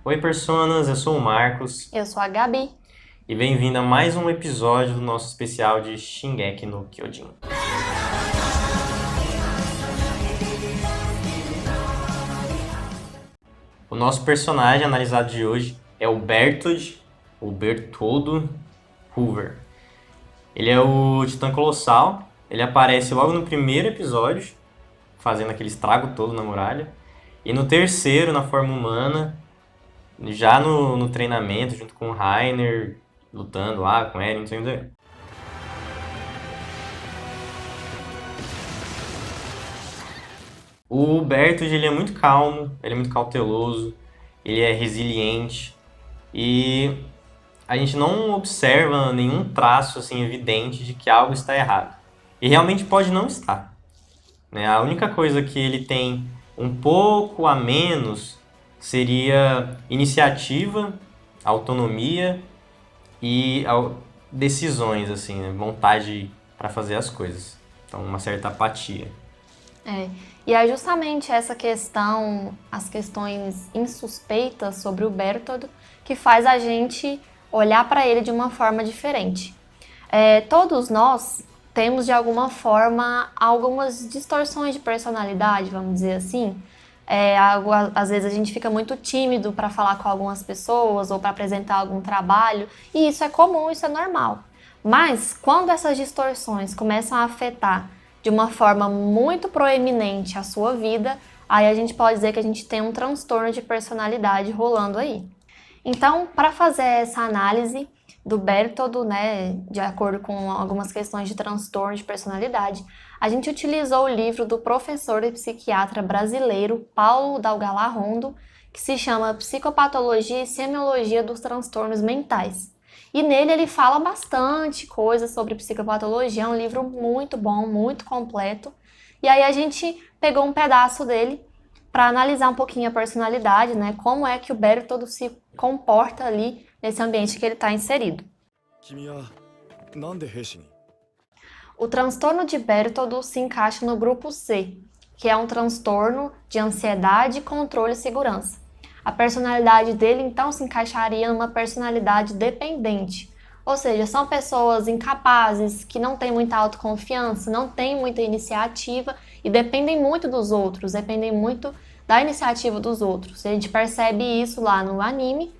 Oi, personas, eu sou o Marcos Eu sou a Gabi. e bem-vindo a mais um episódio do nosso especial de Shingeki no Kyojin. O nosso personagem analisado de hoje é o Bertold, ou Bertoldo Hoover. Ele é o Titã Colossal, ele aparece logo no primeiro episódio, fazendo aquele estrago todo na muralha, e no terceiro, na forma humana, já no treinamento, junto com o Reiner, lutando lá com Eren, não sei onde. O Bertold, ele é muito calmo, ele é muito cauteloso, ele é resiliente e a gente não observa nenhum traço assim evidente de que algo está errado. E realmente pode não estar, né? A única coisa que ele tem um pouco a menos seria iniciativa, autonomia e decisões, assim, né? Vontade para fazer as coisas. Então, uma certa apatia. É, e é justamente essa questão, as questões insuspeitas sobre o Bertold, que faz a gente olhar para ele de uma forma diferente. Todos nós temos, de alguma forma, algumas distorções de personalidade, vamos dizer assim. Às vezes a gente fica muito tímido para falar com algumas pessoas ou para apresentar algum trabalho, e isso é comum, isso é normal. Mas quando essas distorções começam a afetar de uma forma muito proeminente a sua vida, aí a gente pode dizer que a gente tem um transtorno de personalidade rolando aí. Então, para fazer essa análise do Bertoldo, né, de acordo com algumas questões de transtorno de personalidade, a gente utilizou o livro do professor e psiquiatra brasileiro Paulo Dalgala Rondo, que se chama Psicopatologia e Semiologia dos Transtornos Mentais. E nele ele fala bastante coisa sobre psicopatologia, é um livro muito bom, muito completo. E aí a gente pegou um pedaço dele para analisar um pouquinho a personalidade, né? Como é que o Bertoldo se comporta ali nesse ambiente que ele está inserido. O transtorno de Bertoldo se encaixa no grupo C, que é um transtorno de ansiedade, controle e segurança. A personalidade dele, então, se encaixaria numa personalidade dependente. Ou seja, são pessoas incapazes, que não têm muita autoconfiança, não têm muita iniciativa e dependem muito dos outros, dependem muito da iniciativa dos outros. A gente percebe isso lá no anime,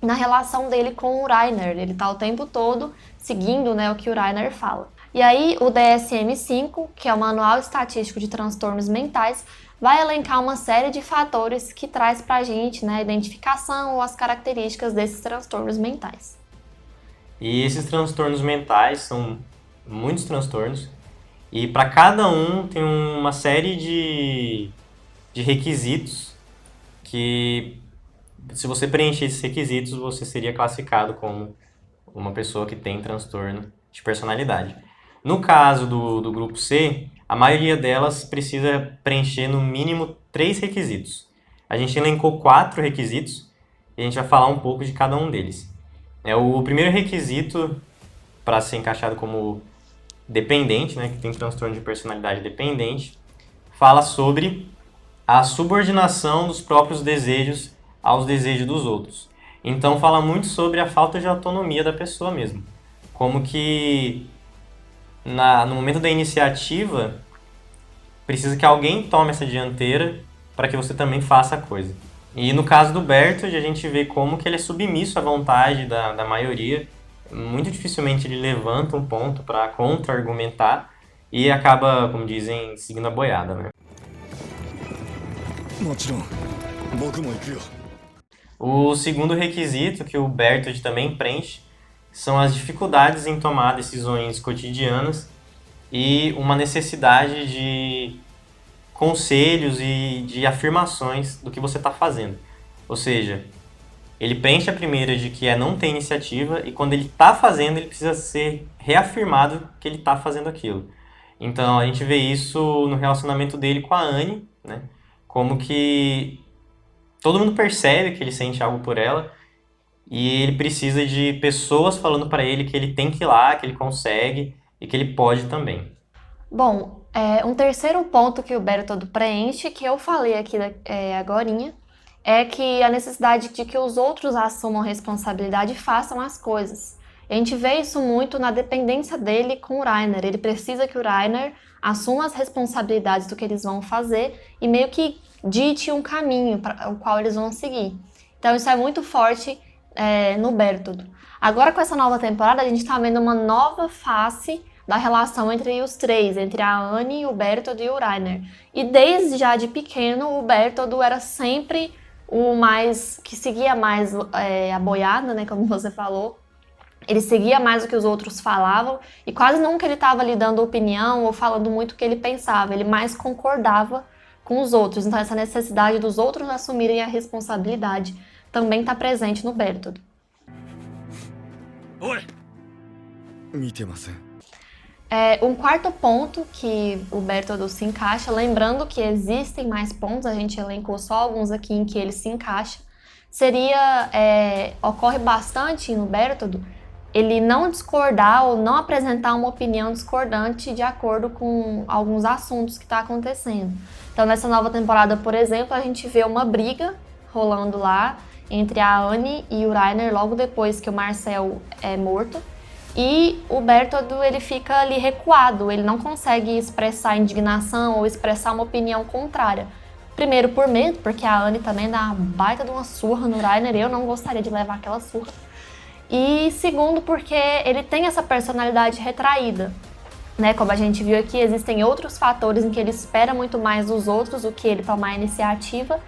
na relação dele com o Reiner. Ele está o tempo todo seguindo, né, o que o Reiner fala. E aí, o DSM-5, que é o Manual Estatístico de Transtornos Mentais, vai elencar uma série de fatores que traz para a gente, né, a identificação ou as características desses transtornos mentais. E esses transtornos mentais são muitos transtornos, e para cada um tem uma série de requisitos que, se você preencher esses requisitos, você seria classificado como uma pessoa que tem transtorno de personalidade. No caso do grupo C, a maioria delas precisa preencher no mínimo 3 requisitos. A gente elencou 4 requisitos e a gente vai falar um pouco de cada um deles. O primeiro requisito para ser encaixado como dependente, né, que tem transtorno de personalidade dependente, fala sobre a subordinação dos próprios desejos aos desejos dos outros. Então fala muito sobre a falta de autonomia da pessoa mesmo. Como que no momento da iniciativa precisa que alguém tome essa dianteira para que você também faça a coisa. E no caso do Bertold, a gente vê como que ele é submisso à vontade da maioria. Muito dificilmente ele levanta um ponto para contra-argumentar e acaba, como dizem, seguindo a boiada, né? O segundo requisito que o Bertold também preenche são as dificuldades em tomar decisões cotidianas e uma necessidade de conselhos e de afirmações do que você está fazendo. Ou seja, ele preenche a primeira de que não ter iniciativa e quando ele está fazendo, ele precisa ser reafirmado que ele está fazendo aquilo. Então a gente vê isso no relacionamento dele com a Anne, né? Como que todo mundo percebe que ele sente algo por ela e ele precisa de pessoas falando para ele que ele tem que ir lá, que ele consegue e que ele pode também. Bom, um terceiro ponto que o Bertoldo preenche, que eu falei aqui agorinha, é que a necessidade de que os outros assumam responsabilidade e façam as coisas. A gente vê isso muito na dependência dele com o Reiner. Ele precisa que o Reiner assuma as responsabilidades do que eles vão fazer e meio que dite um caminho para o qual eles vão seguir. Então isso é muito forte no Berthold. Agora com essa nova temporada a gente está vendo uma nova face da relação entre os três, entre a Annie, o Berthold e o Reiner. E desde já de pequeno o Berthold era sempre o mais que seguia mais a boiada, né, como você falou. Ele seguia mais o que os outros falavam e quase nunca ele estava ali dando opinião ou falando muito o que ele pensava. Ele mais concordava com os outros. Então essa necessidade dos outros assumirem a responsabilidade também está presente no Berthold. Oi. Um quarto ponto que o Berthold se encaixa, lembrando que existem mais pontos, a gente elencou só alguns aqui em que ele se encaixa, ocorre bastante no Berthold ele não discordar ou não apresentar uma opinião discordante de acordo com alguns assuntos que está acontecendo. Então, nessa nova temporada, por exemplo, a gente vê uma briga rolando lá entre a Annie e o Reiner logo depois que o Marcel é morto. E o Berthold, ele fica ali recuado, ele não consegue expressar indignação ou expressar uma opinião contrária. Primeiro por medo, porque a Annie também dá uma baita de uma surra no Reiner, eu não gostaria de levar aquela surra. E segundo, porque ele tem essa personalidade retraída, né? Como a gente viu aqui, existem outros fatores em que ele espera muito mais dos outros do que ele tomar a iniciativa.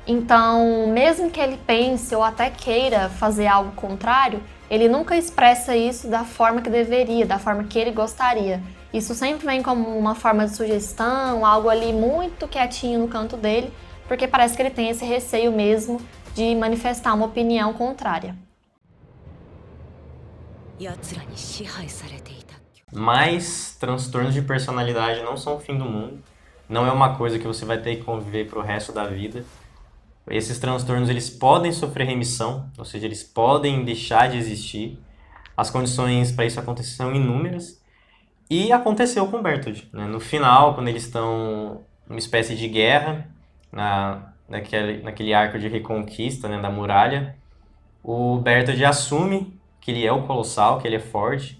Então, mesmo que ele pense ou até queira fazer algo contrário, ele nunca expressa isso da forma que deveria, da forma que ele gostaria. Isso sempre vem como uma forma de sugestão, algo ali muito quietinho no canto dele, porque parece que ele tem esse receio mesmo de manifestar uma opinião contrária. Mas transtornos de personalidade não são o fim do mundo. Não é uma coisa que você vai ter que conviver pro resto da vida. Esses transtornos eles podem sofrer remissão, ou seja, eles podem deixar de existir. As condições para isso acontecer são inúmeras. E aconteceu com o Berthold, né? No final, quando eles estão numa espécie de guerra, naquele arco de reconquista, né, da muralha, o Berthold assume que ele é o Colossal, que ele é forte,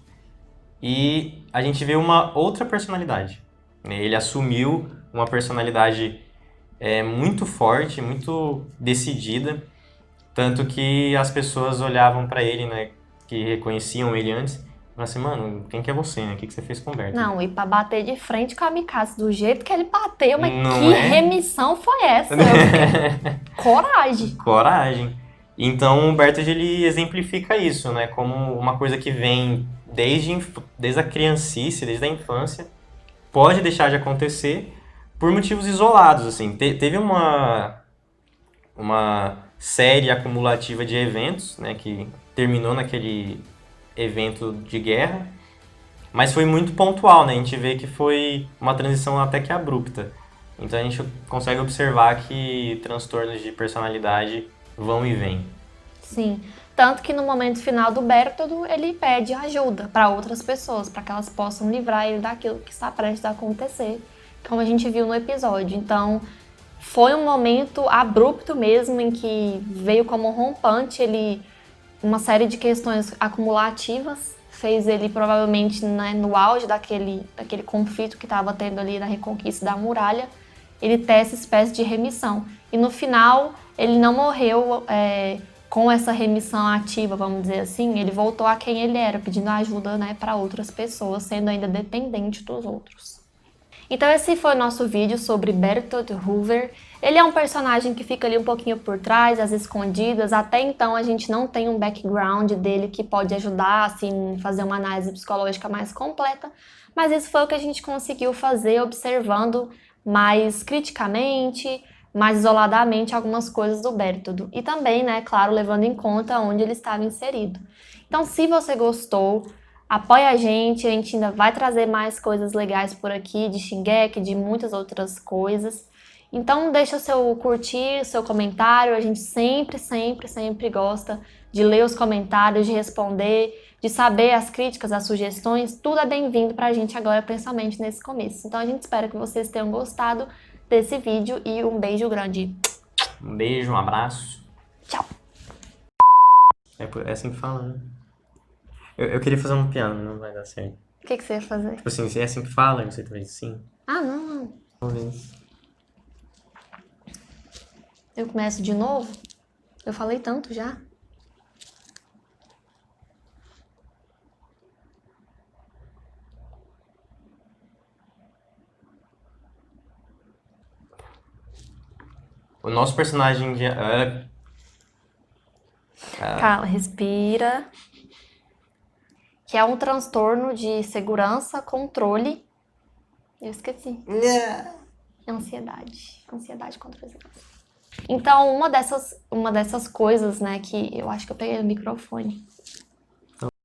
e a gente vê uma outra personalidade. Ele assumiu uma personalidade muito forte, muito decidida, tanto que as pessoas olhavam para ele, né, que reconheciam ele antes, e falavam assim, mano, quem que é você, né? O que você fez com o Berthold? Não, e pra bater de frente com a Mikasa, do jeito que ele bateu, mas Não que é? remissão foi essa? Eu fiquei... Coragem! Coragem. Então o Berthold ele exemplifica isso, né, como uma coisa que vem desde a criancice, desde a infância, pode deixar de acontecer por motivos isolados, assim. Teve uma série acumulativa de eventos, né, que terminou naquele evento de guerra, mas foi muito pontual, né, a gente vê que foi uma transição até que abrupta. Então a gente consegue observar que transtornos de personalidade vão e vêm. Sim, tanto que no momento final do Berthold, ele pede ajuda para outras pessoas, para que elas possam livrar ele daquilo que está prestes a acontecer, como a gente viu no episódio. Então, foi um momento abrupto mesmo, em que veio como rompante uma série de questões acumulativas, fez ele provavelmente, né, no auge daquele conflito que estava tendo ali na reconquista da muralha, ele ter essa espécie de remissão. E no final, ele não morreu com essa remissão ativa, vamos dizer assim, ele voltou a quem ele era, pedindo ajuda, né, para outras pessoas, sendo ainda dependente dos outros. Então esse foi o nosso vídeo sobre Berthold Hoover. Ele é um personagem que fica ali um pouquinho por trás, às escondidas. Até então a gente não tem um background dele que pode ajudar, assim, fazer uma análise psicológica mais completa. Mas isso foi o que a gente conseguiu fazer observando mais criticamente, mais isoladamente algumas coisas do Berthold. E também, né, claro, levando em conta onde ele estava inserido. Então, se você gostou, apoia a gente ainda vai trazer mais coisas legais por aqui, de Shingeki, de muitas outras coisas. Então, deixa o seu curtir, seu comentário, a gente sempre gosta de ler os comentários, de responder, de saber as críticas, as sugestões, tudo é bem-vindo pra gente agora, principalmente nesse começo. Então, a gente espera que vocês tenham gostado desse vídeo e um beijo grande. Um beijo, um abraço. Tchau. É assim que fala, né? Eu queria fazer um piano, não vai dar certo. O que você ia fazer? Tipo assim, se é assim que fala, você talvez sim. Ah, não. Talvez. Eu começo de novo? Eu falei tanto já. O nosso personagem de. Calma, respira. Que é um transtorno de segurança, controle. Eu esqueci. Ansiedade. Ansiedade, controle e segurança. Então, uma dessas coisas, né, que eu acho que eu peguei no microfone.